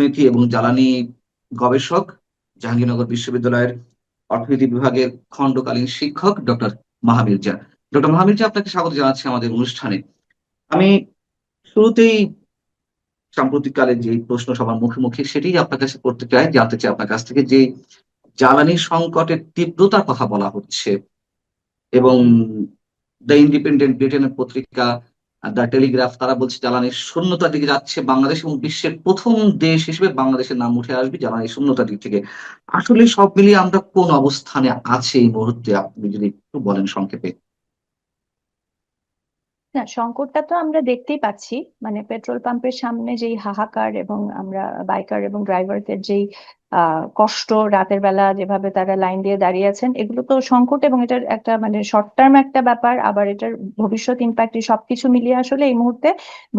অর্থনীতি এবং জ্বালানি গবেষক, জাহাঙ্গীরনগর বিশ্ববিদ্যালয়ের অর্থনীতি বিভাগের খণ্ডকালীন শিক্ষক ডক্টর মাহা মির্জা। ডক্টর মাহা মির্জা, আপনাকে স্বাগত জানাচ্ছি আমাদের অনুষ্ঠানে। আমি শুরুতেই সাম্প্রতিককালে যে প্রশ্ন সবার মুখে মুখে সেটাই আপনার কাছে করতে চাই, জানতে চাই আপনার কাছ থেকে যে জ্বালানি সংকটের তীব্রতার কথা বলা হচ্ছে এবং দ্য ইন্ডিপেন্ডেন্ট ব্রিটেনের পত্রিকা, দ্য টেলিগ্রাফ, তারা বলছে জ্বালানির শূন্যতার দিকে যাচ্ছে বাংলাদেশ এবং বিশ্বের প্রথম দেশ হিসেবে বাংলাদেশের নাম উঠে আসবে জ্বালানির শূন্যতার দিক থেকে। আসলে সব মিলিয়ে আমরা কোন অবস্থানে আছি এই মুহূর্তে, আপনি যদি একটু বলেন সংক্ষেপে। না, সংকটটা তো আমরা দেখতেই পাচ্ছি। মানে পেট্রোল পাম্পের সামনে যেই হাহাকার, এবং আমরা বাইকার এবং ড্রাইভারদের যেই কষ্ট, রাতের বেলা যেভাবে তারা লাইন দিয়ে দাঁড়িয়ে আছেন, এগুলো তো সংকট, এবং এটার একটা মানে শর্ট টার্ম একটা ব্যাপার, আবার এটার ভবিষ্যৎ ইম্প্যাক্ট, সবকিছু মিলিয়ে আসলে এই মুহূর্তে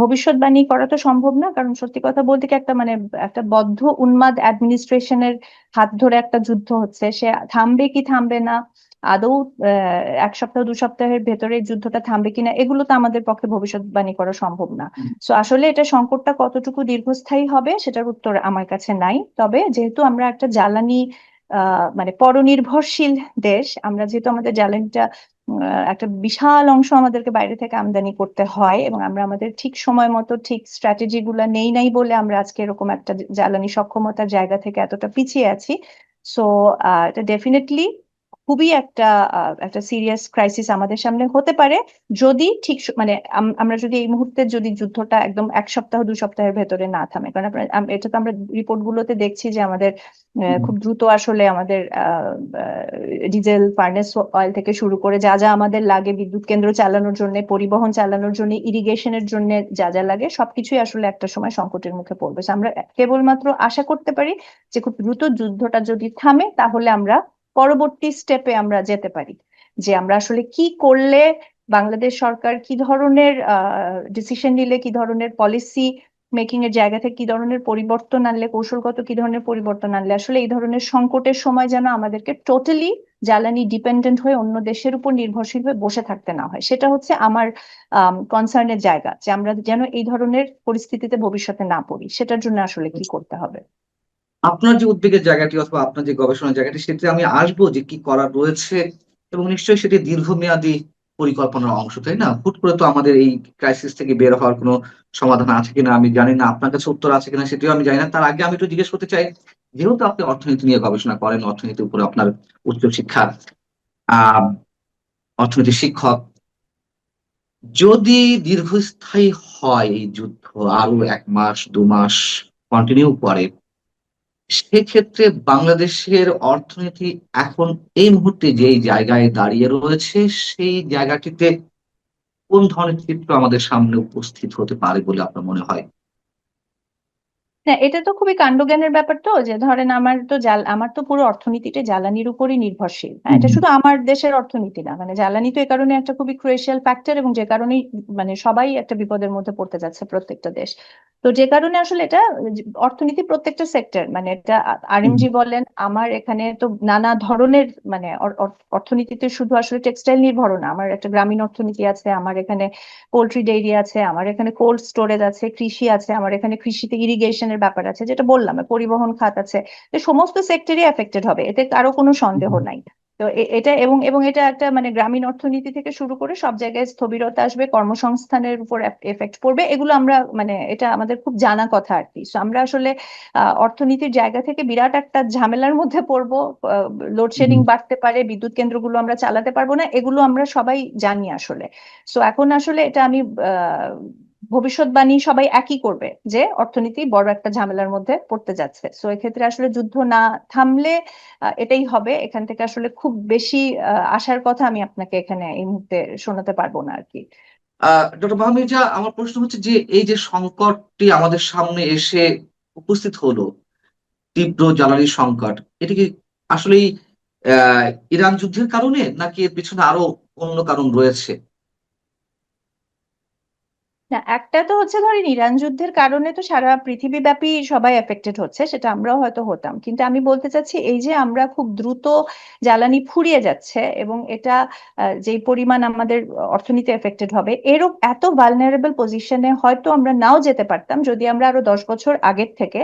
ভবিষ্যৎবাণী করা তো সম্ভব না। কারণ সত্যি কথা বলতে কি, একটা মানে একটা বদ্ধ উন্মাদ অ্যাডমিনিস্ট্রেশনের হাত ধরে একটা যুদ্ধ হচ্ছে। সে থামবে কি থামবে না, আদৌ এক সপ্তাহ দু সপ্তাহের ভেতরে এই যুদ্ধটা থামবে কিনা, এগুলো তো আমাদের পক্ষে ভবিষ্যৎবাণী করা সম্ভব না। সো আসলে এটা সংকটটা কতটুকু দীর্ঘস্থায়ী হবে সেটার উত্তর আমার কাছে নাই। তবে যেহেতু আমরা একটা জ্বালানি মানে পরনির্ভরশীল দেশ, আমরা যেহেতু আমাদের জ্বালানিটা একটা বিশাল অংশ আমাদেরকে বাইরে থেকে আমদানি করতে হয়, এবং আমরা আমাদের ঠিক সময় মতো ঠিক স্ট্র্যাটেজি গুলা নেই নাই বলে আমরা আজকে এরকম একটা জ্বালানি সক্ষমতার জায়গা থেকে এতটা পিছিয়ে আছি। সো এটা ডেফিনেটলি খুবই একটা একটা সিরিয়াস ক্রাইসিস আমাদের সামনে হতে পারে, যদি ঠিক মানে আমরা যদি এই মুহূর্তে যদি যুদ্ধটা একদম এক সপ্তাহ দু সপ্তাহের ভেতরে না থামে। কারণ এটা তো আমরা রিপোর্ট গুলোতে দেখছি যে আমাদের খুব দ্রুত আসলে আমাদের ডিজেল ফার্নেস অয়েল থেকে শুরু করে যা যা আমাদের লাগে বিদ্যুৎ কেন্দ্র চালানোর জন্য, পরিবহন চালানোর জন্য, ইরিগেশনের জন্য যা যা লাগে, সবকিছুই আসলে একটা সময় সংকটের মুখে পড়বে। So আমরা কেবলমাত্র আশা করতে পারি যে খুব দ্রুত যুদ্ধটা যদি থামে, তাহলে আমরা পরবর্তী স্টেপে আমরা যেতে পারি, যে আমরা আসলে কি করলে, বাংলাদেশ সরকার কি ধরনের ডিসিশন নিলে, কি ধরনের পলিসি মেকিং এর জায়গা থেকে কি ধরনের পরিবর্তন আনলে, কৌশলগত কি ধরনের পরিবর্তন আনলে আসলে এই ধরনের সংকটের সময় যেন আমাদেরকে টোটালি জ্বালানি ডিপেন্ডেন্ট হয়ে অন্য দেশের উপর নির্ভরশীল হয়ে বসে থাকতে না হয়। সেটা হচ্ছে আমার কনসার্নের জায়গা, যে আমরা যেন এই ধরনের পরিস্থিতিতে ভবিষ্যতে না পড়ি। সেটার জন্য আসলে কি করতে হবে। আপনার যে উদ্বেগের জায়গাটি অথবা আপনার যে গবেষণার জায়গাটি, সেটি আমি আসবো যে কি করার রয়েছে এবং নিশ্চয়ই সেটি দীর্ঘমেয়াদী পরিকল্পনার অংশ, তাই না? হুট করে তো আমাদের এই ক্রাইসিস থেকে বের হওয়ার কোনো সমাধান আছে কিনা আমি জানি না, আপনার কাছে উত্তর আছে কিনা সেটিও আমি জানি না। তার আগে আমি একটু জিজ্ঞেস করতে চাই, যেহেতু আপনি অর্থনীতি নিয়ে গবেষণা করেন, অর্থনীতির উপরে আপনার উচ্চশিক্ষা, আহ অর্থনীতি শিক্ষক, যদি দীর্ঘস্থায়ী হয় এই যুদ্ধ, আরো 1 মাস 2 মাস কন্টিনিউ করে, সেক্ষেত্রে বাংলাদেশের অর্থনীতি এখন এই মুহূর্তে যেই জায়গায় দাঁড়িয়ে রয়েছে, সেই জায়গাটিতে কোন ধরনের চিত্র আমাদের সামনে উপস্থিত হতে পারে বলে আপনার মনে হয়? হ্যাঁ, এটা তো খুবই কাণ্ডজ্ঞানের ব্যাপার। তো যে ধরেন আমার তো পুরো অর্থনীতিটা জ্বালানির উপরই নির্ভরশীল। হ্যাঁ, এটা শুধু আমার দেশের অর্থনীতি না, মানে জ্বালানি তো এ কারণে একটা খুবই ক্রুশিয়াল ফ্যাক্টর, এবং যে কারণেই মানে সবাই একটা বিপদের মধ্যে পড়তে যাচ্ছে প্রত্যেকটা দেশ। তো যে কারণে আসলে এটা অর্থনীতি প্রত্যেকটা সেক্টর, মানে এটা আরএমজি বলেন, আমার এখানে তো নানা ধরনের মানে অর্থনীতিতে শুধু আসলে টেক্সটাইল নির্ভর না, আমার একটা গ্রামীণ অর্থনীতি আছে, আমার এখানে পোল্ট্রি ডেইরি আছে, আমার এখানে কোল্ড স্টোরেজ আছে, কৃষি আছে, আমার এখানে কৃষিতে ইরিগেশনের ব্যাপার আছে, যেটা বললাম, পরিবহন খাত আছে। তো সমস্ত সেক্টরই এফেক্টেড হবে, এতে কারো কোনো সন্দেহ নাই। তো এটা এবং এবং এটা একটা মানে গ্রামীণ অর্থনীতি থেকে শুরু করে সব জায়গায় স্থবিরতা আসবে, কর্মসংস্থানের উপর এফেক্ট পড়বে, এগুলো আমরা মানে এটা আমাদের খুব জানা কথা আর কি। So আমরা আসলে অর্থনীতির জায়গা থেকে বিরাট একটা ঝামেলার মধ্যে পড়বো। লোডশেডিং বাড়তে পারে, বিদ্যুৎ কেন্দ্রগুলো আমরা চালাতে পারবো না, এগুলো আমরা সবাই জানি আসলে। সো এখন আসলে এটা আমি আহ, ভবিষ্যৎবাণী সবাই একই করবে যে অর্থনীতি বড় একটা ঝামেলার মধ্যে পড়তে যাচ্ছে। সো এক্ষেত্রে আসলে যুদ্ধ না থামলে এটাই হবে। এখান থেকে আসলে খুব বেশি আশার কথা আমি আপনাকে এখানে এই মুহূর্তে শোনাতে পারবো না আর কি। ডক্টর মাহমিজা, আমার প্রশ্ন হচ্ছে যে এই যে সংকটটি আমাদের সামনে এসে উপস্থিত হলো, তীব্র জ্বালানি সংকট, এটা কি আসলেই আহ ইরান যুদ্ধের কারণে নাকি এর পিছনে আরো অন্য কারণ রয়েছে? না, একটা তো হচ্ছে ধরেন ইরান যুদ্ধের কারণে তো সারা পৃথিবীব্যাপী সবাই এফেক্টেড হচ্ছে, সেটা আমরাও হয়তো হতাম। কিন্তু আমি বলতে চাচ্ছি এই যে আমরা খুব দ্রুত জ্বালানি ফুরিয়ে যাচ্ছে, এবং এটা যেই পরিমাণ আমাদের অর্থনীতি এফেক্টেড হবে, এরও এত ভালনারেবল পজিশনে হয়তো আমরা নাও যেতে পারতাম যদি আমরা আরো 10 বছর আগের থেকে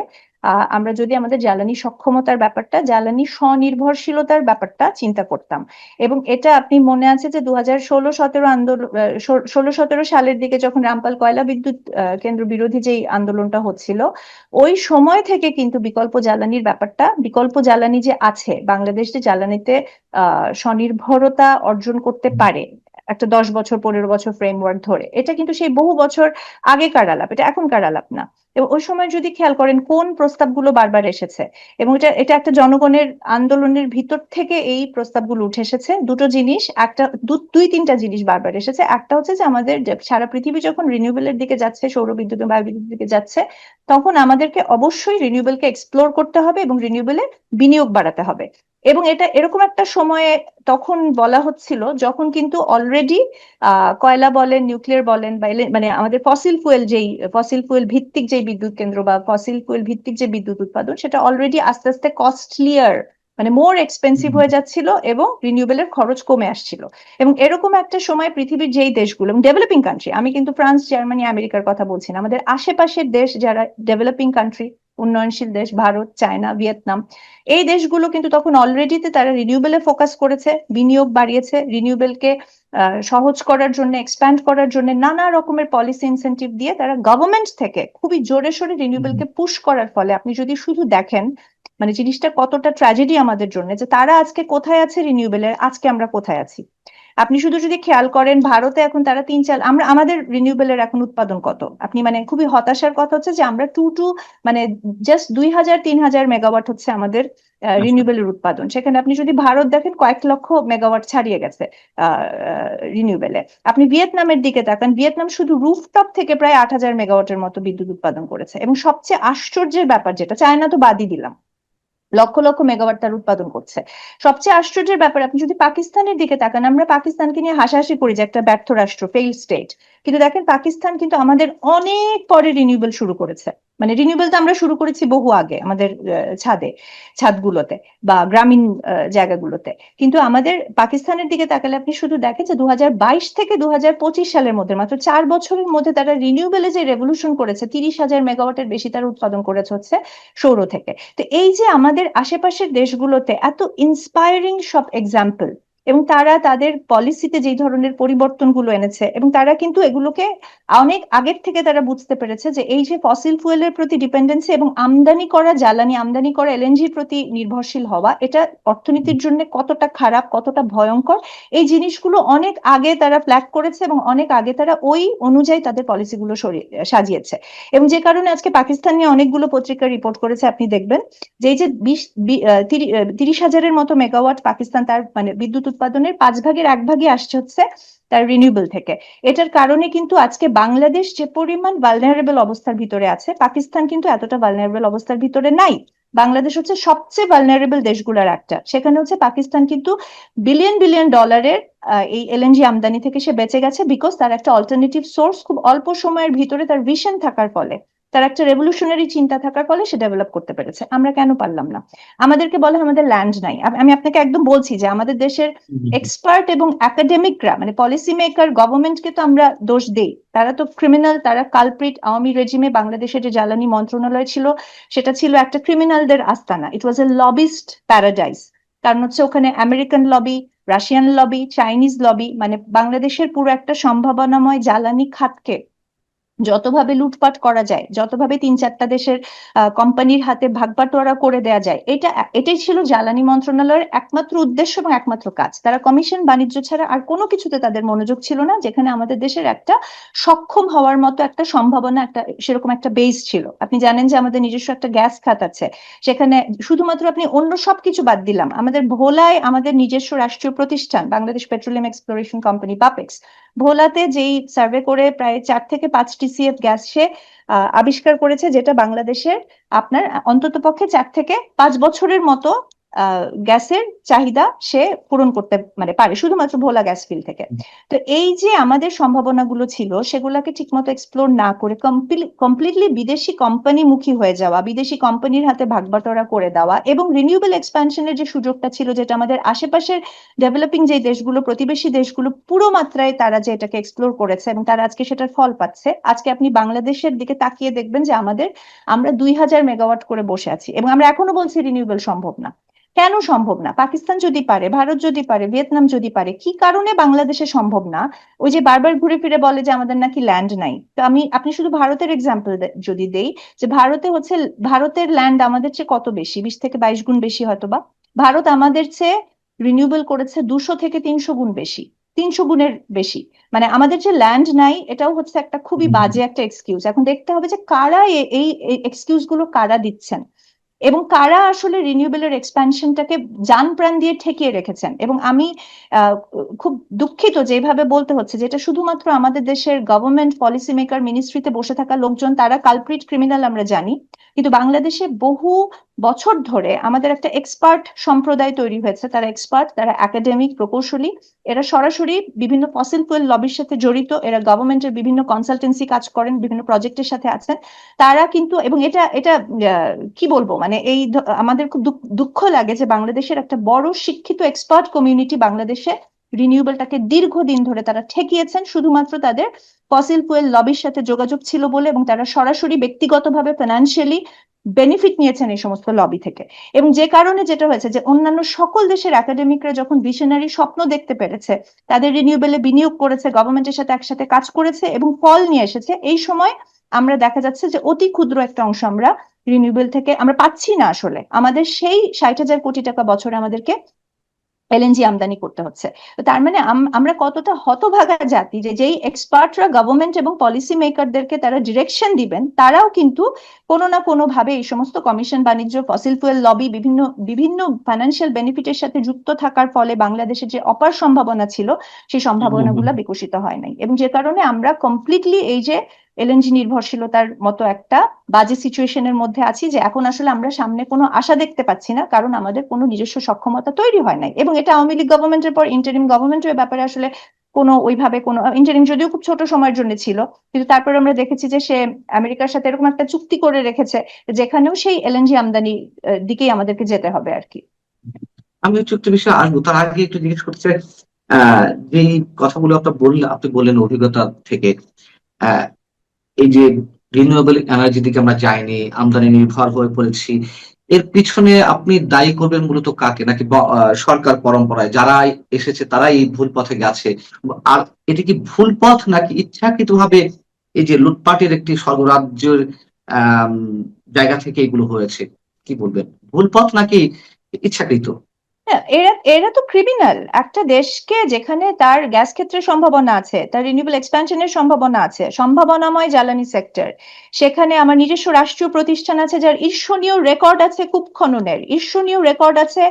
আমরা যদি আমাদের জ্বালানি সক্ষমতার ব্যাপারটা, জ্বালানি স্বনির্ভরশীলতার ব্যাপারটা চিন্তা করতাম। এবং এটা আপনি মনে আছে যে 2016-17 আন্দোলন, 16-17 সালের দিকে যখন রামপাল কয়লা বিদ্যুৎ কেন্দ্র বিরোধী যেই আন্দোলনটা হচ্ছিল, ওই সময় থেকে কিন্তু বিকল্প জ্বালানির ব্যাপারটা, বিকল্প জ্বালানি যে আছে, বাংলাদেশ যে জ্বালানিতে স্বনির্ভরতা অর্জন করতে পারে একটা 10 বছর 15 বছর ফ্রেমওয়ার্ক ধরে, এটা কিন্তু সেই বহু বছর আগেকার আলাপ, এটা এখনকার আলাপ না। এবং ওই সময় যদি খেয়াল করেন কোন প্রস্তাবগুলো বারবার এসেছে, এবং এটা এটা একটা জনগণের আন্দোলনের ভিতর থেকে এই প্রস্তাবগুলো উঠে এসেছে, দুটো জিনিস, একটা দুই তিনটা জিনিস বারবার এসেছে। একটা হচ্ছে যে আমাদের সারা পৃথিবী যখন রিনিউয়েবলের দিকে যাচ্ছে, সৌরবিদ্যুৎ এবং বায়ুবিদ্যুতের দিকে যাচ্ছে, তখন আমাদেরকে অবশ্যই রিনিউয়েবলকে এক্সপ্লোর করতে হবে এবং রিনিউয়েবলে বিনিয়োগ বাড়াতে হবে। এবং এটা এরকম একটা সময়ে তখন বলা হচ্ছিল যখন কিন্তু অলরেডি কয়লা বলেন, নিউক্লিয়ার বলেন, বা মানে আমাদের ফসিল ফুয়েল ভিত্তিক যে বিদ্যুৎ কেন্দ্র বা ফসিল ফুয়েল ভিত্তিক যে বিদ্যুৎ উৎপাদন, সেটা অলরেডি আস্তে আস্তে কস্টলিয়ার, মানে মোর এক্সপেন্সিভ হয়ে যাচ্ছিল এবং রিনিউয়েবলের খরচ কমে আসছিল। এবং এরকম একটা সময় পৃথিবীর যেই দেশগুলো ডেভেলপিং কান্ট্রি, আমি কিন্তু ফ্রান্স, জার্মানি, আমেরিকার কথা বলছি না, আমাদের আশেপাশের দেশ যারা ডেভেলপিং কান্ট্রি, উন্নয়নশীল দেশ, ভারত, চায়না, ভিয়েতনাম, এই দেশগুলো কিন্তু তখন অলরেডিতে তারা রিনিউয়েবলে ফোকাস করেছে, বিনিয়োগ বাড়িয়েছে, রিনিউয়েবলকে সহজ করার জন্য, এক্সপ্যান্ড করার জন্য নানা রকমের পলিসি ইনসেন্টিভ দিয়ে তারা গভর্নমেন্ট থেকে খুবই জোরে সোরে রিনিউয়েবলকে পুশ করার ফলে আপনি যদি শুধু দেখেন মানে জিনিসটা কতটা ট্র্যাজেডি আমাদের জন্য, যে তারা আজকে কোথায় আছে রিনিউয়েবলের, আজকে আমরা কোথায় আছি। আপনি শুধু যদি খেয়াল করেন ভারতে এখন তারা 3-4, আমরা আমাদের রিনিউয়েবলের এখন উৎপাদন কত, আপনি মানে খুবই হতাশার কথা হচ্ছে যে আমরা মানে জাস্ট 2000-3000 মেগাওয়াট হচ্ছে আমাদের আচ্ছা। রিনিউয়েবলের উৎপাদন। সেখানে আপনি যদি ভারত দেখেন কয়েক লক্ষ মেগাওয়াট ছাড়িয়ে গেছে রিনিউয়েবলে। আপনি ভিয়েতনামের দিকে তাকান, ভিয়েতনাম শুধু রুফটপ থেকে প্রায় 8000 মেগাওয়াটের মতো বিদ্যুৎ উৎপাদন করেছে। এবং সবচেয়ে আশ্চর্যের ব্যাপার যেটা, চায়না তো বাদই দিলাম, লক্ষ লক্ষ মেগাওয়াট তার উৎপাদন করছে। সবচেয়ে আশ্চর্যের ব্যাপার আপনি যদি পাকিস্তানের দিকে তাকান, আমরা পাকিস্তানকে নিয়ে হাসাহাসি করি যে একটা ব্যর্থ রাষ্ট্র, ফেইল স্টেট, কিন্তু দেখেন পাকিস্তান কিন্তু আমাদের অনেক পরে রিনিউয়েবল শুরু করেছে। মানে রিনিউয়েবল তো আমরা শুরু করেছি বহু আগে আমাদের ছাদগুলোতে বা গ্রামীণ জায়গাগুলোতে, কিন্তু আমাদের পাকিস্তানের দিকে তাকালে আপনি শুধু দেখেন যে 2022 থেকে 2025 সালের মধ্যে মাত্র 4 বছরের মধ্যে তারা রিনিউয়েবলে যে রেভলিউশন করেছে, 30,000 মেগাওয়াটের বেশি তারা উৎপাদন করেছে হচ্ছে সৌর থেকে। তো এই যে আমাদের আশেপাশের দেশগুলোতে এত ইন্সপায়ারিং সব এক্সাম্পল, এবং তারা তাদের পলিসিতে যেই ধরনের পরিবর্তনগুলো এনেছে, এবং তারা কিন্তু এগুলোকে অনেক আগের থেকে তারা বুঝতে পেরেছে যে এই যে ফসিল ফুয়েলের প্রতি ডিপেন্ডেন্সি এবং আমদানি করা জ্বালানি, আমদানি করা এলএনজির প্রতি নির্ভরশীল হওয়া, এটা অর্থনীতির জন্য কতটা খারাপ, কতটা ভয়ঙ্কর, এই জিনিসগুলো অনেক আগে তারা ফ্ল্যাগ করেছে এবং অনেক আগে তারা ওই অনুযায়ী তাদের পলিসিগুলো সাজিয়েছে। এবং যে কারণে আজকে পাকিস্তান নিয়ে অনেকগুলো পত্রিকা রিপোর্ট করেছে, আপনি দেখবেন যে এই যে 30,000-এর মতো মেগাওয়াট পাকিস্তান তার মানে বিদ্যুৎ উৎপাদনের 1/5 আসছে হচ্ছে তার রিনিউয়েবল থেকে। এটার কারণে কিন্তু আজকে বাংলাদেশ যে পরিমাণ ভালনারেবল অবস্থার ভিতরে আছে, পাকিস্তান কিন্তু এতটা ভালনারেবল অবস্থার ভিতরে নাই। বাংলাদেশ হচ্ছে সবচেয়ে ভালনারেবল দেশগুলোর একটা, সেখানে হচ্ছে পাকিস্তান কিন্তু বিলিয়ন বিলিয়ন ডলারের এই এলএনজি আমদানি থেকে সে বেঁচে গেছে, বিকজ তার একটা অল্টারনেটিভ সোর্স খুব অল্প সময়ের ভিতরে তার ভিশন থাকার ফলে, তার একটা রেভলিউশনারি চিন্তা থাকার ফলে সে ডেভেলপ করতে পেরেছে। আমরা কেন পারলাম না? আমাদেরকে বলে আমাদের ল্যান্ড নাই। আমি আপনাকে একদম বলছি যে আমাদের দেশের এক্সপার্ট এবং একাডেমিকরা, মানে পলিসি মেকার, গভর্নমেন্টকে তো আমরা দোষ দেই, তারা তো ক্রিমিনাল, তারা কালপ্রিট। আওয়ামী রেজিমে বাংলাদেশের যে জ্বালানি মন্ত্রণালয় ছিল, সেটা ছিল একটা ক্রিমিনালদের আস্তানা। ইট ওয়াজ এ লবিস্ট প্যারাডাইস। কারণ হচ্ছে ওখানে American lobby, Russian lobby, Chinese lobby, মানে বাংলাদেশের পুরো একটা সম্ভাবনাময় জ্বালানি খাতকে যতভাবে লুটপাট করা যায়, যতভাবে 3-4টা দেশের কোম্পানির হাতে ভাগবাটোয়ারা করে দেয়া যায়, এটাই ছিল জ্বালানি মন্ত্রণালয়ের একমাত্র উদ্দেশ্য এবং একমাত্র কাজ। তারা কমিশন বাণিজ্য ছাড়া আর কোনো কিছুতে তাদের মনোযোগ ছিল না, যেখানে আমাদের দেশের একটা সক্ষম হওয়ার মতো একটা সম্ভাবনা, একটা সেরকম একটা বেস ছিল। আপনি জানেন যে আমাদের নিজস্ব একটা গ্যাস খাত আছে, সেখানে শুধুমাত্র আপনি অন্য সবকিছু বাদ দিলাম, আমাদের ভোলায় আমাদের নিজস্ব রাষ্ট্রীয় প্রতিষ্ঠান Bangladesh petroleum exploration company, BAPEX, ভোলাতে যেই সার্ভে করে প্রায় 4 থেকে 5 TCF গ্যাস সে আবিষ্কার করেছে, যেটা বাংলাদেশের আপনার অন্তত পক্ষে 4 থেকে 5 বছরের মতো গ্যাসের চাহিদা সে পূরণ করতে মানে পারে শুধুমাত্র ভোলা গ্যাস ফিল্ড থেকে। তো এই যে আমাদের সম্ভাবনাগুলো ছিল সেগুলোকে ঠিকমতো এক্সপ্লোর না করে কমপ্লিটলি বিদেশি কোম্পানি মুখী হয়ে যাওয়া, বিদেশি কোম্পানির হাতে ভাগবাটোয়ারা করে দেওয়া, এবং রিনিউয়েবল এক্সপ্যানশনের যে সুযোগটা ছিল, যেটা আমাদের আশেপাশের ডেভেলপিং যে দেশগুলো, প্রতিবেশী দেশগুলো পুরো মাত্রায় তারা যে এটাকে এক্সপ্লোর করেছে এবং তারা আজকে সেটার ফল পাচ্ছে। আজকে আপনি বাংলাদেশের দিকে তাকিয়ে দেখবেন যে আমরা 2000 মেগাওয়াট করে বসে আছি এবং আমরা এখনো বলছি রিনিউয়েবল সম্ভব না। কেন সম্ভব না? পাকিস্তান যদি পারে, ভারত যদি পারে, ভিয়েতনাম যদি পারে, কি কারণে বাংলাদেশে সম্ভব না? ওই যে বারবার ঘুরে ফিরে বলে যে আমাদের নাকি ল্যান্ড নাই। তো আপনি শুধু ভারতের এক্সাম্পল যদি দেই, যে ভারতের ল্যান্ড আমাদের চেয়ে কত বেশি, 20 থেকে 22 গুণ বেশি হয়তো বা। ভারত আমাদের চেয়ে রিনিউয়েবল করেছে 200 থেকে 300 গুণ বেশি, 300 গুণের বেশি। মানে আমাদের যে ল্যান্ড নাই এটাও হচ্ছে একটা খুবই বাজে একটা এক্সকিউজ। এখন দেখতে হবে যে কারা এই এক্সকিউজ গুলো কারা দিচ্ছেন এবং কারা আসলে রিনিউয়েবলের এক্সপ্যানশনটাকে জান প্রাণ দিয়ে ঠেকিয়ে রেখেছেন। এবং আমি খুব দুঃখিত যেভাবে বলতে হচ্ছে, যেটা শুধুমাত্র আমাদের দেশের গভর্নমেন্ট পলিসি মেকার মিনিস্ট্রিতে বসে থাকা লোকজন তারা কালপ্রিট ক্রিমিনাল আমরা জানি, কিন্তু বাংলাদেশে বহু বছর ধরে আমাদের একটা এক্সপার্ট সম্প্রদায় তৈরি হয়েছে। তারা এক্সপার্ট, তারা একাডেমিক, প্রকৌশলী, এরা সরাসরি বিভিন্ন ফসিল ফুয়েল লবির সাথে জড়িত, এরা গভর্নমেন্টের বিভিন্ন কনসালটেন্সি কাজ করেন, বিভিন্ন প্রজেক্টের সাথে আছেন তারা কিন্তু। এবং এটা এটা কি বলবো, মানে আমাদের খুব দুঃখ লাগে যে বাংলাদেশের একটা বড় শিক্ষিত এক্সপার্ট কমিউনিটি বাংলাদেশে রিনিউয়েবলটাকে দীর্ঘদিন ধরে তারা ঠেকিয়েছেন শুধুমাত্র তাদের ফসিল ফুয়েল লবির সাথে যোগাযোগ ছিল বলে, এবং তারা সরাসরি ব্যক্তিগতভাবে ফিনান্সিয়ালি বেনিফিট নিয়েছেন এই সমস্ত লবি থেকে। এবং যে কারণে যেটা হয়েছে যে অন্যান্য সকল দেশের একাডেমিকরা যখন ভিশনারি স্বপ্ন দেখতে পেরেছে, তাদের রিনিউয়েবলে বিনিয়োগ করেছে, গভর্নমেন্টের সাথে একসাথে কাজ করেছে এবং ফল নিয়ে এসেছে, এই সময় আমরা দেখা যাচ্ছে যে অতি ক্ষুদ্র একটা অংশ আমরা রিনিউয়েবল থেকে আমরা পাচ্ছি না। আসলে আমাদের সেই 60,000 কোটি টাকা বছরে আমাদেরকে এলএনজি আমদানি করতে হচ্ছে। তো তার মানে আমরা কতটা হতভাগা জাতি যে যেই এক্সপার্টরা গভর্নমেন্ট এবং পলিসি মেকারদেরকে তারা ডিরেকশন দিবেন, তারাও কিন্তু কোনো না কোনো ভাবে এই সমস্ত কমিশন বাণিজ্য, ফসিল ফুয়েল লবি, বিভিন্ন বিভিন্ন ফাইন্যান্সিয়াল বেনিফিটের সাথে যুক্ত থাকার ফলে বাংলাদেশের যে অপার সম্ভাবনা ছিল সেই সম্ভাবনাগুলো বিকশিত হয় নাই। এবং যে কারণে আমরা কমপ্লিটলি এই যে এলএনজি নির্ভরশীলতার মতো একটা বাজে সিচুয়েশনের মধ্যে আছি, যে এখন আসলে আমরা সামনে কোনো আশা দেখতে পাচ্ছি না, কারণ আমাদের কোনো নিজস্ব সক্ষমতা তৈরি হয় নাই। এবং এটা আওয়ামী লীগ গভর্নমেন্টের পর ইন্টারিম গভর্নমেন্টের ব্যাপারে আসলে কোনো ওইভাবে কোনো ইন্টারিম, যদিও খুব ছোট সময়ের জন্য ছিল, কিন্তু তারপরে আমরা দেখেছি যে সে আমেরিকার সাথে এরকম একটা চুক্তি করে রেখেছে যেখানেও সেই এলএনজি আমদানি দিকেই আমাদেরকে যেতে হবে আর কি। আমি হচ্ছে একটা বিষয় আসবো, তার আগে একটু জিজ্ঞেস করতে চাই, যে কথাগুলো আপনি বললেন অভিজ্ঞতা থেকে, আহ এই যে রিনিউয়েবল এনার্জি দিকে আমরা যাইনি, আমদানি নির্ভর হয়ে পড়েছি, এর পিছনে আপনি দায়ী করবেন মূলত কাকে? নাকি সরকার পরম্পরায় যারা এসেছে তারাই এই ভুল পথে গেছে? আর এটা কি ভুল পথ নাকি ইচ্ছাকৃতভাবে এই যে লুটপাটের একটি সর্বরাজ্যের আহ জায়গা থেকে এগুলো হয়েছে? কি বলবেন, ভুল পথ নাকি ইচ্ছাকৃত? হ্যাঁ, এরা এরা তো ক্রিমিনাল। একটা দেশকে যেখানে তার গ্যাস ক্ষেত্রে সম্ভাবনা আছে, তার রিনিউয়েবল এক্সপ্যানশনের সম্ভাবনা আছে, সম্ভাবনাময় জ্বালানি সেক্টর, সেখানে আমার নিজস্ব রাষ্ট্রীয় প্রতিষ্ঠান আছে যার ঈর্ষণীয় রেকর্ড আছে কূপ খননের, ঈর্ষণীয় রেকর্ড আছে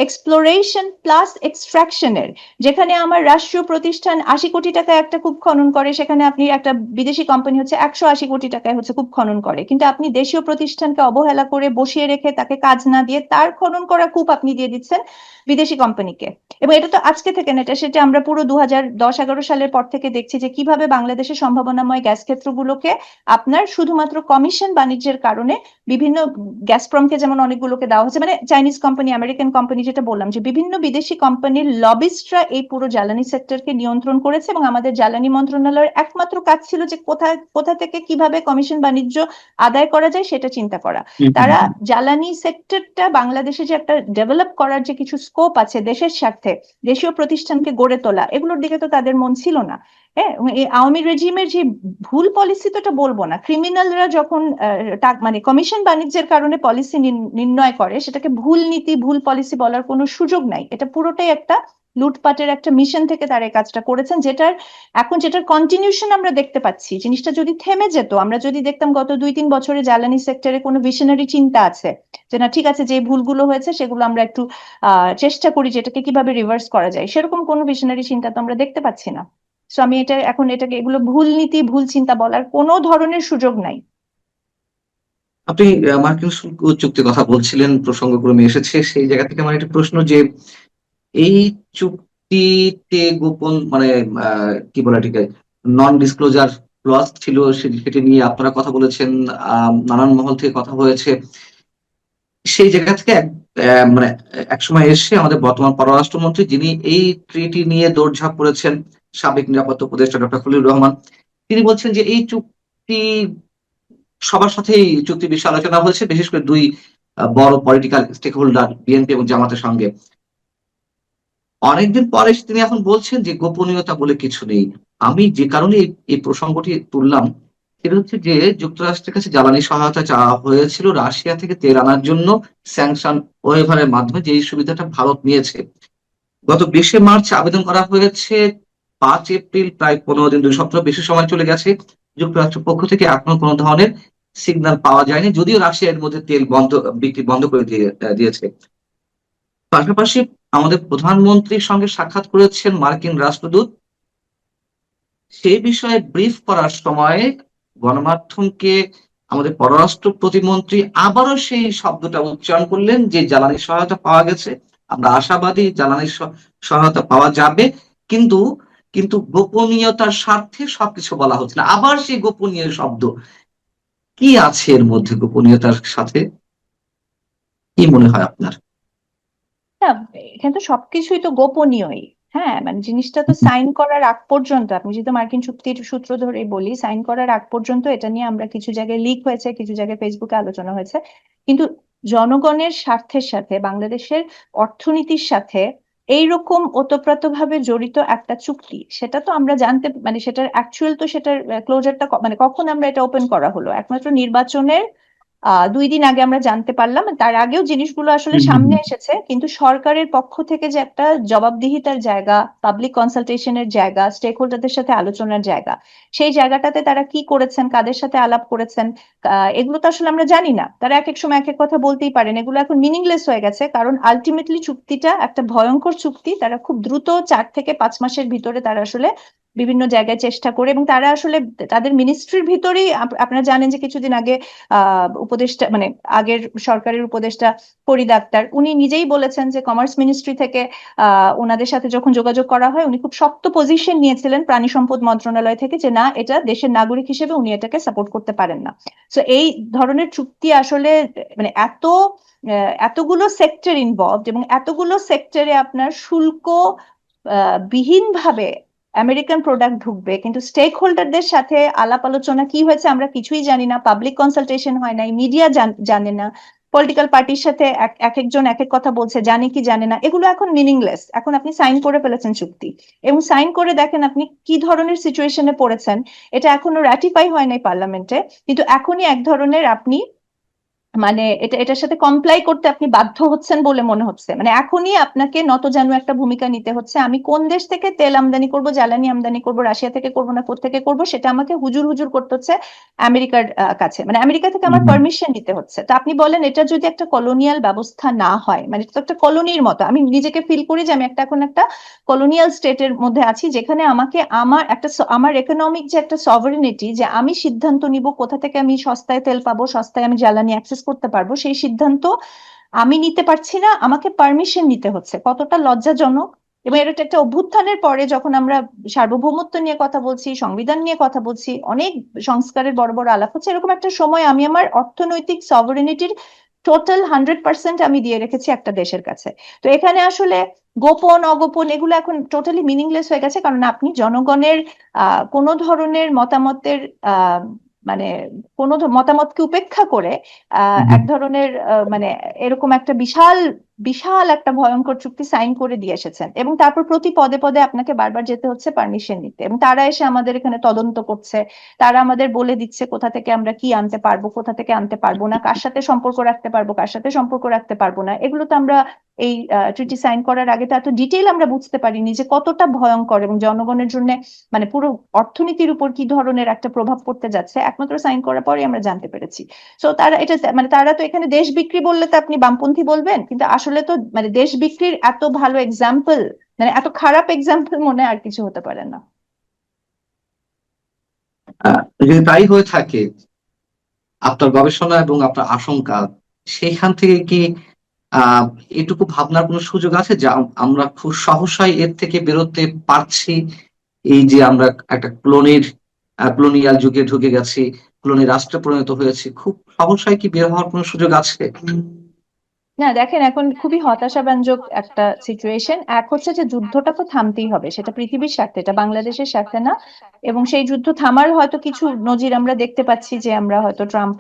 এক্সপ্লোরেশন প্লাস এক্সট্রাকশনের, যেখানে আমার রাষ্ট্রীয় প্রতিষ্ঠান 80 কোটি টাকায় একটা কূপ খনন করে, সেখানে আপনি একটা বিদেশি কোম্পানি হচ্ছে 180 কোটি টাকায় হচ্ছে কূপ খনন করে, কিন্তু আপনি দেশীয় প্রতিষ্ঠানকে অবহেলা করে বসিয়ে রেখে তাকে কাজ না দিয়ে তার খনন করা কূপ আপনি দিয়ে দিচ্ছেন বিদেশি কোম্পানিকে। এবং এটা তো আজকে থেকে না, সেটা আমরা পুরো 2010-11 সালের পর থেকে দেখছি যে কিভাবে বাংলাদেশের সম্ভাবনাময় গ্যাস ক্ষেত্রগুলোকে আপনার শুধুমাত্র কমিশন বাণিজ্যের কারণে বিভিন্ন গ্যাসপ্রমকে যেমন অনেকগুলোকে দেওয়া হচ্ছে, মানে চাইনিজ কোম্পানি, আমেরিকান কোম্পানি, যেটা বললাম যে বিভিন্ন বিদেশি কোম্পানির লবিস্টরা এই পুরো জ্বালানি সেক্টরকে নিয়ন্ত্রণ করেছে। এবং আমাদের জ্বালানি মন্ত্রণালয়ের একমাত্র কাজ ছিল যে কোথা থেকে কিভাবে কমিশন বাণিজ্য আদায় করা যায় সেটা চিন্তা করা। তারা জ্বালানি সেক্টরটা বাংলাদেশে যে একটা ডেভেলপ করার যে কিছু স্কোপ আছে দেশের স্বার্থে, দেশীয় প্রতিষ্ঠানকে গড়ে তোলা, এগুলোর দিকে তো তাদের মন ছিল না। হ্যাঁ, এই আওয়ামী রেজিমের যে ভুল পলিসি, তো এটা বলবো না, ক্রিমিনালরা যখন মানে কমিশন বাণিজ্যের কারণে পলিসি নির্ণয় করে, সেটাকে ভুল নীতি, ভুল পলিসি বলার কোনো সুযোগ নাই। এটা পুরোটাই একটা লুটপাটের একটা মিশন থেকে তারা এই কাজটা করেছেন, যেটার কন্টিনিউশন আমরা দেখতে পাচ্ছি। জিনিসটা যদি থেমে যেত, আমরা যদি দেখতাম গত 2-3 বছরে জ্বালানি সেক্টরে কোনো ভিশনারি চিন্তা আছে যে না ঠিক আছে, যে ভুলগুলো হয়েছে সেগুলো আমরা একটু চেষ্টা করি যেটাকে কিভাবে রিভার্স করা যায়, সেরকম কোনো ভিশনারি চিন্তা তো আমরা দেখতে পাচ্ছি না। তো আমি এটাকে এগুলো ভুল নীতি, ভুল চিন্তা বলার কোনো ধরনের সুযোগ নাই। আপনি মার্কিন শুল্ক চুক্তির কথা বলছিলেন, প্রসঙ্গক্রমে এসেছে সেই জায়গা থেকে আমার একটা প্রশ্ন যে এই চুক্তিতে গোপন মানে কি বলে এটাকে, নন ডিসক্লোজার ক্লজ ছিল, সেটি নিয়ে আপনারা কথা বলেছেন, নানান মহল থেকে কথা হয়েছে। সেই জায়গা থেকে মানে এক সময় এসে আমাদের বর্তমান পররাষ্ট্রমন্ত্রী, যিনি এই ট্রিটি নিয়ে দৌড়ঝাঁপ করেছেন, সাবেক নিরাপত্তা উপদেষ্টা ডক্টর খলিলুর রহমান, তিনি বলছেন যে এই চুক্তি সবার সাথেই চুক্তি বিষয়ে আলোচনা হয়েছে, বিশেষ করে দুই বড় পলিটিক্যাল স্টেক হোল্ডার বিএনপি এবং জামাতের সঙ্গে। অনেকদিন পরে তিনি এখন বলছেন যে গোপনীয়তা বলে কিছু নেই। আমি যে কারণে এই প্রসঙ্গটি তুললাম, সেটা হচ্ছে যে যুক্তরাষ্ট্রের কাছে জ্বালানি সহায়তা চাওয়া হয়েছিল রাশিয়া থেকে তেল আনার জন্য স্যাংশন ওয়েভারের মাধ্যমে, যে এই সুবিধাটা ভারত নিয়েছে। গত 20শে মার্চ আবেদন করা হয়েছে, 5 এপ্রিল, প্রায় 15 দিন, 2 সপ্তাহ বেশি সময় চলে গেছে। যুক্তরাষ্ট্রের পক্ষ থেকে এখনো কোনো ধরনের সিগন্যাল পাওয়া যায়নি, যদিও রাশিয়া এর মধ্যে তেল বিক্রি বন্ধ করে দিয়েছে। পাশাপাশি আমাদের প্রধানমন্ত্রীর সঙ্গে সাক্ষাৎ করেছেন মার্কিন রাষ্ট্রদূত। সেই বিষয়ে ব্রিফ করার সময় গণমাধ্যমকে আমাদের পররাষ্ট্র প্রতিমন্ত্রী আবারও সেই শব্দটা উচ্চারণ করলেন যে জ্বালানি সহায়তা পাওয়া গেছে, আমরা আশাবাদী জ্বালানি সহায়তা পাওয়া যাবে, কিন্তু কিন্তু গোপনীয়তার স্বার্থে সবকিছু বলা হচ্ছে না। আবার সেই গোপনীয় শব্দ, কি আছে এর মধ্যে গোপনীয়তার সাথে? কি মনে হয় আপনার? না, এখানে তো সবকিছুই তো গোপনীয়ই। হ্যাঁ, মানে জিনিসটা তো সাইন করার আগ পর্যন্ত, আপনি যদি মার্কিন চুক্তির সূত্র ধরেই বলি, সাইন করার আগ পর্যন্ত এটা নিয়ে আমরা কিছু জায়গায় লিক হয়েছে, কিছু জায়গায় ফেসবুকে আলোচনা হয়েছে, কিন্তু জনগণের স্বার্থের সাথে, বাংলাদেশের অর্থনীতির সাথে এইরকম ওতপ্রোতভাবে জড়িত একটা চুক্তি, সেটা তো আমরা জানতে, মানে সেটার অ্যাকচুয়াল তো সেটার ক্লোজারটা মানে কখন আমরা এটা ওপেন করা হলো, একমাত্র নির্বাচনের 2 দিন আগে আমরা জানতে পারলাম। তার আগেও জিনিসগুলো আসলে হুম, হুম, সামনে হুম। এসেছে, কিন্তু সরকারের পক্ষ থেকে যে একটা জবাবদিহিতার জায়গা, পাবলিক কনসালটেশনের জায়গা, স্টেক হোল্ডারদের সাথে আলোচনার জায়গা, সেই জায়গাটাতে তারা কি করেছেন, কাদের সাথে আলাপ করেছেন, এগুলো তো আসলে আমরা জানি না। তারা এক এক সময় এক এক কথা বলতেই পারেন, এগুলো এখন মিনিংলেস হয়ে গেছে, কারণ আলটিমেটলি চুক্তিটা একটা ভয়ঙ্কর চুক্তি। তারা খুব দ্রুত 4 থেকে 5 মাসের ভিতরে তারা আসলে বিভিন্ন জায়গায় চেষ্টা করে, এবং তারা আসলে তাদের মিনিস্ট্রির ভিতরেই আপনারা জানেন যে কিছুদিন আগে উপদেষ্টা, মানে আগের সরকারের উপদেষ্টা ফরিদ আক্তার, উনি নিজেই বলেছেন যে কমার্স মিনিস্ট্রি থেকে ওনাদের সাথে যখন যোগাযোগ করা হয়, উনি খুব শক্ত পজিশন নিয়েছিলেন প্রাণী সম্পদ মন্ত্রণালয় থেকে, যে না, এটা দেশের নাগরিক হিসেবে উনি এটাকে সাপোর্ট করতে পারেন না। তো এই ধরনের চুক্তি আসলে, মানে এতগুলো সেক্টর ইনভলভড, এবং এতগুলো সেক্টরে আপনার শুল্ক বিহীন ভাবে আমেরিকান প্রোডাক্ট ঢুকবে, কিন্তু স্টেক হোল্ডারদের সাথে আলাপ আলোচনা কি হয়েছে আমরা কিছুই জানি না, পাবলিক কনসালটেশন হয় নাই, মিডিয়া জানে না, পলিটিক্যাল পার্টির সাথে এক একজন এক এক কথা বলছে, জানে কি জানে না, এগুলো এখন মিনিংলেস। এখন আপনি সাইন করে ফেলেছেন চুক্তি, এবং সাইন করে দেখেন আপনি কি ধরনের সিচুয়েশনে পড়েছেন। এটা এখনো রাটিফাই হয় নাই পার্লামেন্টে, কিন্তু এখনই এক ধরনের আপনি, মানে এটার সাথে কমপ্লাই করতে আপনি বাধ্য হচ্ছেন বলে মনে হচ্ছে। মানে এখনই আপনাকে নতজানু একটা ভূমিকা নিতে হচ্ছে, আমি কোন দেশ থেকে তেল আমদানি করব, জ্বালানি আমদানি করব, রাশিয়া থেকে করব না কোত্থেকে করব, সেটা আমাকে হুজুর হুজুর করতে হচ্ছে আমেরিকার কাছে, মানে আমেরিকা থেকে আমার হুম, পারমিশন নিতে হচ্ছে। তো আপনি বলেন, এটা যদি একটা কলোনিয়াল ব্যবস্থা না হয়, মানে এটা তো একটা কলোনির মতো, আমি নিজেকে ফিল করি যে আমি এখন একটা কলোনিয়াল স্টেটের মধ্যে আছি, যেখানে আমাকে আমার ইকোনমিক যে একটা সভারেনিটি, যে আমি সিদ্ধান্ত নিব কোথা থেকে আমি সস্তায় তেল পাবো, সস্তায় আমি জ্বালানি অ্যাক্সেস করতে পারবো, সেই সিদ্ধান্ত আমি নিতে পারছি না, আমাকে পারমিশন নিতে হচ্ছে। কতটা লজ্জাজনক! এবং এর একটা অভ্যুত্থানের পরে যখন আমরা সার্বভৌমত্ব নিয়ে কথা বলছি, সংবিধান নিয়ে কথা বলছি, অনেক সংস্কারের বড় বড় আলাপ হচ্ছে, এরকম একটা সময় আমি আমার অর্থনৈতিক সভারেনিটির টোটাল 100% আমি দিয়ে রেখেছি একটা দেশের কাছে। তো এখানে আসলে গোপন অগোপন এগুলো এখন টোটালি মিনিংলেস হয়ে গেছে, কারণ আপনি জনগণের কোনো ধরনের মতামতের মানে কোনো মতামতকে উপেক্ষা করে হুম। এক ধরনের মানে এরকম একটা বিশাল বিশাল একটা ভয়ঙ্কর চুক্তি সাইন করে দিয়ে এসেছেন, এবং তারপর প্রতি পদে পদে আপনাকে বারবার যেতে হচ্ছে পারমিশন নিতে, এবং তারা এসে আমাদের এখানে তদন্ত করছে, তারা আমাদের বলে দিচ্ছে কোথা থেকে আমরা কি আনতে পারবো, কোথা থেকে আনতে পারবো না, কার সাথে সম্পর্ক রাখতে পারবো, কার সাথে সম্পর্ক রাখতে পারবো না। এগুলো তো আমরা এই ট্রিটি সাইন করার আগে তো এত ডিটেইল আমরা বুঝতে পারিনি যে কতটা ভয়ঙ্কর, এবং জনগণের জন্য, মানে পুরো অর্থনীতির উপর কি ধরনের একটা প্রভাব পড়তে যাচ্ছে, একমাত্র সাইন করার পরে আমরা জানতে পেরেছি। তো তারা এটা, মানে তারা তো এখানে দেশ বিক্রি বললে তো আপনি বামপন্থী বলবেন, কিন্তু আসলে তো মানে দেশ বিক্রির এত ভালো এক্সাম্পল, মানে এত খারাপ এক্সাম্পল মনে আর কিছু হতে পারে না। যদি তাই হয়ে থাকে, আপনার গবেষণা এবং আপনার আশঙ্কা সেইখান থেকে কি আহ এটুকু ভাবনার কোনো সুযোগ আছে যে আমরা খুব সহসাই এর থেকে বেরোতে পারছি, এই যে আমরা একটা ক্লোনিয়াল যুগে ঢুকে গেছি, ক্লোনি রাষ্ট্রে পরিণত হয়েছি, খুব সহসাই কি বের হওয়ার কোনো সুযোগ আছে? না দেখেন, এখন খুবই হতাশাব্যঞ্জক একটা সিচুয়েশন। এক হচ্ছে যে যুদ্ধটা তো থামতেই হবে, সেটা পৃথিবীর স্বার্থে, এটা বাংলাদেশের স্বার্থে না। এবং সেই যুদ্ধ থামার হয়তো কিছু নজির আমরা দেখতে পাচ্ছি, যে আমরা হয়তো ট্রাম্প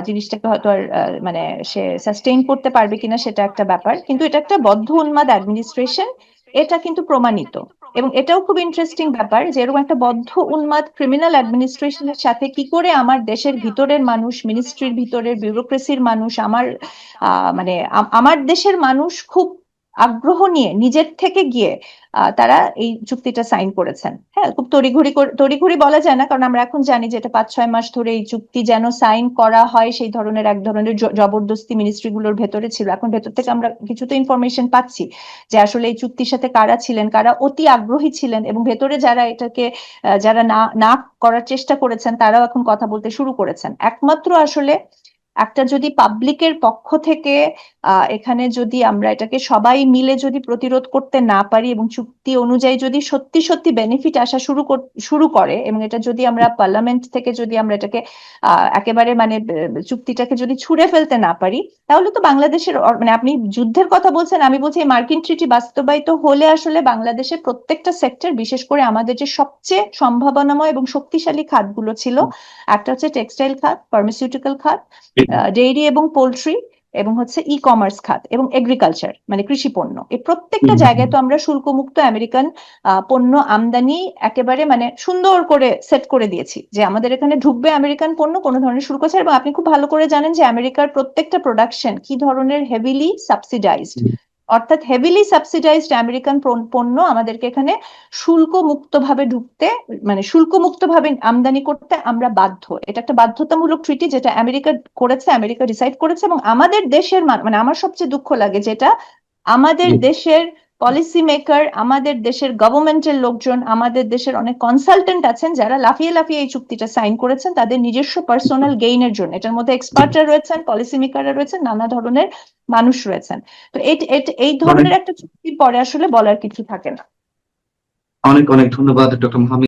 জিনিসটাকে হয়তো আর মানে সে সাস্টেইন করতে পারবে কিনা সেটা একটা ব্যাপার, কিন্তু এটা একটা বদ্ধ উন্মাদ অ্যাডমিনিস্ট্রেশন, এটা কিন্তু প্রমাণিত। এবং এটাও খুব ইন্টারেস্টিং ব্যাপার যে এরকম একটা বদ্ধ উন্মাদ ক্রিমিনাল অ্যাডমিনিস্ট্রেশনের সাথে কি করে আমার দেশের ভিতরের মানুষ, মিনিস্ট্রির ভিতরের বিউরোক্রেসির মানুষ, আমার মানে আমার দেশের মানুষ খুব আগ্রহ নিয়ে নিজের থেকে গিয়ে তারা এই চুক্তিটা সাইন করেছেন। হ্যাঁ, খুব তড়িঘড়ি বলা যায় না, কারণ আমরা এখন জানি যে এটা 5-6 মাস ধরে এই চুক্তি যেন সাইন করা হয় সেই ধরনের এক ধরনের জবরদস্তি মিনিস্ট্রিগুলোর ভেতরে ছিল। এখন ভেতর থেকে আমরা কিছু তো ইনফরমেশন পাচ্ছি যে আসলে এই চুক্তির সাথে কারা ছিলেন, কারা অতি আগ্রহী ছিলেন, এবং ভেতরে যারা এটাকে যারা না না করার চেষ্টা করেছেন তারাও এখন কথা বলতে শুরু করেছেন। একমাত্র আসলে একটা যদি পাবলিকের পক্ষ থেকে এখানে যদি আমরা এটাকে সবাই মিলে যদি প্রতিরোধ করতে না পারি, এবং চুক্তি অনুযায়ী যদি সত্যি সত্যি বেনিফিট আসা শুরু করে, এবং এটা যদি আমরা পার্লামেন্ট থেকে যদি আমরা এটাকে একেবারে মানে চুক্তিটাকে যদি ছুঁড়ে ফেলতে না পারি, তাহলে তো বাংলাদেশের মানে আপনি যুদ্ধের কথা বলছেন, আমি বলছি এই মার্কিন ট্রিটি বাস্তবায়িত হলে আসলে বাংলাদেশের প্রত্যেকটা সেক্টর, বিশেষ করে আমাদের যে সবচেয়ে সম্ভাবনাময় এবং শক্তিশালী খাতগুলো ছিল, একটা হচ্ছে টেক্সটাইল খাত, ফার্মাসিউটিক্যাল খাত, ডেইরি এবং পোল্ট্রি, এবং হচ্ছে ই কমার্স খাত, এবং এগ্রিকালচার মানে কৃষি পণ্য, এই প্রত্যেকটা জায়গায় তো আমরা শুল্কমুক্ত আমেরিকান পণ্য আমদানি একেবারে মানে সুন্দর করে সেট করে দিয়েছি, যে আমাদের এখানে ঢুকবে আমেরিকান পণ্য কোনো ধরনের শুল্ক ছাড়া। এবং আপনি খুব ভালো করে জানেন যে আমেরিকার প্রত্যেকটা প্রোডাকশন কি ধরনের হেভিলি সাবসিডাইজড, অর্থাৎ হেভিলি সাবসিডাইজড আমেরিকান পণ্য আমাদেরকে এখানে শুল্ক মুক্ত ভাবে ঢুকতে, মানে শুল্ক মুক্ত ভাবে আমদানি করতে আমরা বাধ্য। এটা একটা বাধ্যতামূলক ট্রিটি যেটা আমেরিকা করেছে, আমেরিকা ডিসাইড করেছে। এবং আমাদের দেশের মানে আমার সবচেয়ে দুঃখ লাগে যেটা আমাদের দেশের পলিসি মেকার, আমাদের দেশের গভর্নমেন্টের লোকজন, আমাদের দেশের অনেক কনসালটেন্ট আছেন যারা লাফিয়ে লাফিয়ে এই চুক্তিটা সাইন করেছেন তাদের নিজস্ব পার্সোনাল গেইনের জন্য। এটার মধ্যে এক্সপার্টরা রয়েছেন, পলিসি মেকাররা রয়েছেন, নানা ধরনের মানুষ রয়েছেন। তো এই অনেক ধরনের একটা চুক্তির পরে আসলে বলার কিছু থাকে না। অনেক অনেক ধন্যবাদ ডক্টর মোহাম্মদ।